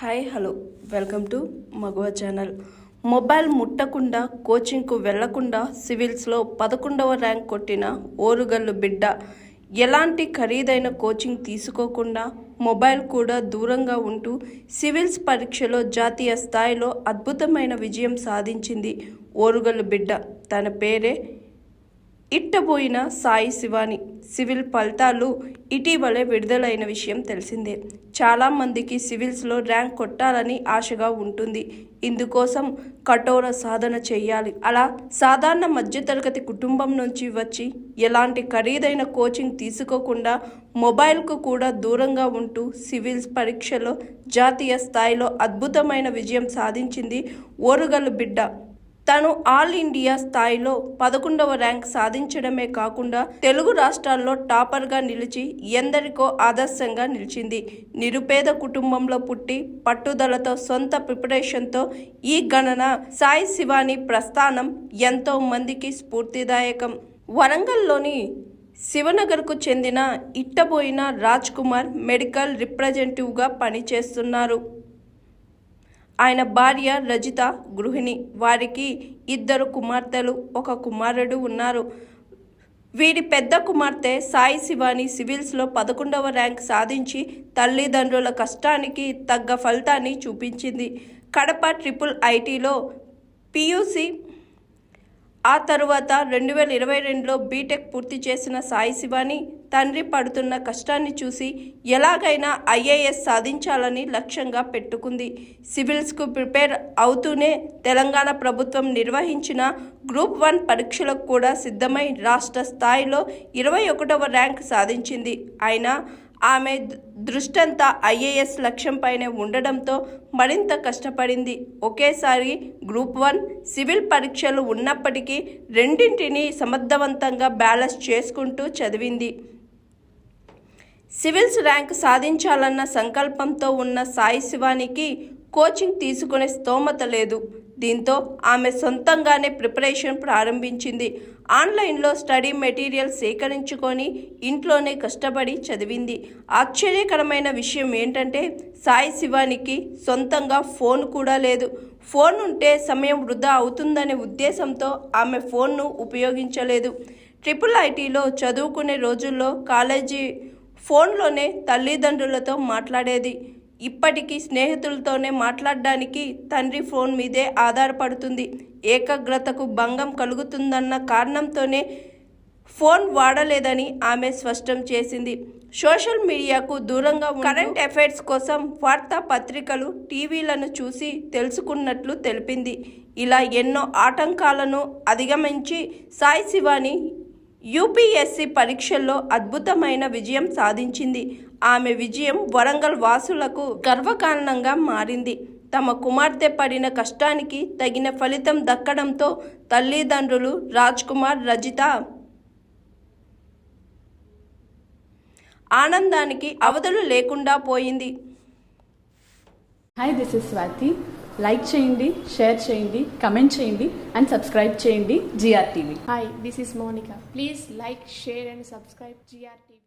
Hi hello welcome to Maguva channel. Mobile ముట్టకుండా కోచింగ్కు వెళ్లకుండా సివిల్స్లో 11వ ర్యాంక్ కొట్టిన ఓరుగల్లు బిడ్డ. ఎలాంటి ఖరీదైన కోచింగ్ తీసుకోకుండా మొబైల్ కూడా దూరంగా ఉంటూ సివిల్స్ పరీక్షలో జాతీయ స్థాయిలో అద్భుతమైన విజయం సాధించింది ఓరుగల్లు బిడ్డ. తన పేరే ఇట్టబోయిన సాయి శివాని. సివిల్ ఫలితాలు ఇటీవలే విడుదలైన విషయం తెలిసిందే. చాలామందికి సివిల్స్లో ర్యాంక్ కొట్టాలని ఆశగా ఉంటుంది. ఇందుకోసం కఠోర సాధన చేయాలి. అలా సాధారణ మధ్యతరగతి కుటుంబం నుంచి వచ్చి ఎలాంటి ఖరీదైన కోచింగ్ తీసుకోకుండా మొబైల్కు కూడా దూరంగా ఉంటూ సివిల్స్ పరీక్షలో జాతీయ స్థాయిలో అద్భుతమైన విజయం సాధించింది ఓరుగల్లు బిడ్డ. తను ఆల్ ఇండియా స్థాయిలో 11వ ర్యాంక్ సాధించడమే కాకుండా తెలుగు రాష్ట్రాల్లో టాపర్గా నిలిచి ఎందరికో ఆదర్శంగా నిలిచింది. నిరుపేద కుటుంబంలో పుట్టి పట్టుదలతో సొంత ప్రిపరేషన్తో ఈ గణన సాయి శివాని ప్రస్థానం ఎంతో మందికి స్ఫూర్తిదాయకం. వరంగల్లోని శివనగర్కు చెందిన ఇట్టబోయిన రాజ్ కుమార్ మెడికల్ రిప్రజెంటేటివ్గా పనిచేస్తున్నారు. ఆయన భార్య రజిత గృహిణి. వారికి 2 కుమార్తెలు, 1 కుమారుడు ఉన్నారు. వీరి పెద్ద కుమార్తె సాయి శివాని సివిల్స్లో 11వ ర్యాంక్ సాధించి తల్లిదండ్రుల కష్టానికి తగ్గ ఫలితాన్ని చూపించింది. కడప IIITలో PUC, ఆ తరువాత 2022లో బీటెక్ పూర్తి చేసిన సాయి శివాని తండ్రి పడుతున్న కష్టాన్ని చూసి ఎలాగైనా IAS సాధించాలని లక్ష్యంగా పెట్టుకుంది. సివిల్స్కు ప్రిపేర్ అవుతూనే తెలంగాణ ప్రభుత్వం నిర్వహించిన గ్రూప్ 1 పరీక్షలకు కూడా సిద్ధమై రాష్ట్ర స్థాయిలో 21వ ర్యాంక్ సాధించింది. అయినా ఆమె దృష్టంతా IAS లక్ష్యంపైనే ఉండడంతో మరింత కష్టపడింది. ఒకేసారి గ్రూప్ 1 సివిల్ పరీక్షలు ఉన్నప్పటికీ రెండింటినీ సమర్థవంతంగా బ్యాలెన్స్ చేసుకుంటూ చదివింది. సివిల్స్ ర్యాంక్ సాధించాలన్న సంకల్పంతో ఉన్న సాయి శివానికి కోచింగ్ తీసుకునే స్తోమత లేదు. దీంతో ఆమె సొంతంగానే ప్రిపరేషన్ ప్రారంభించింది. ఆన్లైన్లో స్టడీ మెటీరియల్ సేకరించుకొని ఇంట్లోనే కష్టపడి చదివింది. ఆశ్చర్యకరమైన విషయం ఏంటంటే సాయి శివానికి సొంతంగా ఫోన్ కూడా లేదు. ఫోన్ ఉంటే సమయం వృధా అవుతుందనే ఉద్దేశంతో ఆమె ఫోన్ను ఉపయోగించలేదు. IIITలో చదువుకునే రోజుల్లో కాలేజీ ఫోన్లోనే తల్లిదండ్రులతో మాట్లాడేది. ఇప్పటికీ స్నేహితులతోనే మాట్లాడడానికి తండ్రి ఫోన్ మీదే ఆధారపడుతుంది. ఏకాగ్రతకు భంగం కలుగుతుందన్న కారణంతోనే ఫోన్ వాడలేదని ఆమె స్పష్టం చేసింది. సోషల్ మీడియాకు దూరంగా కరెంట్ అఫైర్స్ కోసం వార్తాపత్రికలు, టీవీలను చూసి తెలుసుకున్నట్లు తెలిపింది. ఇలా ఎన్నో ఆటంకాలను అధిగమించి సాయి శివాని UPSC పరీక్షల్లో అద్భుతమైన విజయం సాధించింది. ఆమె విజయం వరంగల్ వాసులకు గర్వకారణంగా మారింది. తమ కుమార్తె పడిన కష్టానికి తగిన ఫలితం దక్కడంతో తల్లిదండ్రులు రాజ్ కుమార్, రజిత ఆనందానికి అవధులు లేకుండా పోయింది. Hi, this is Swathi. Like చేయండి, షేర్ చేయండి, కమెంట్ చేయండి అండ్ సబ్స్క్రైబ్ చేయండి GRTV. Hi, this is Monica. Please like, share and subscribe GRTV.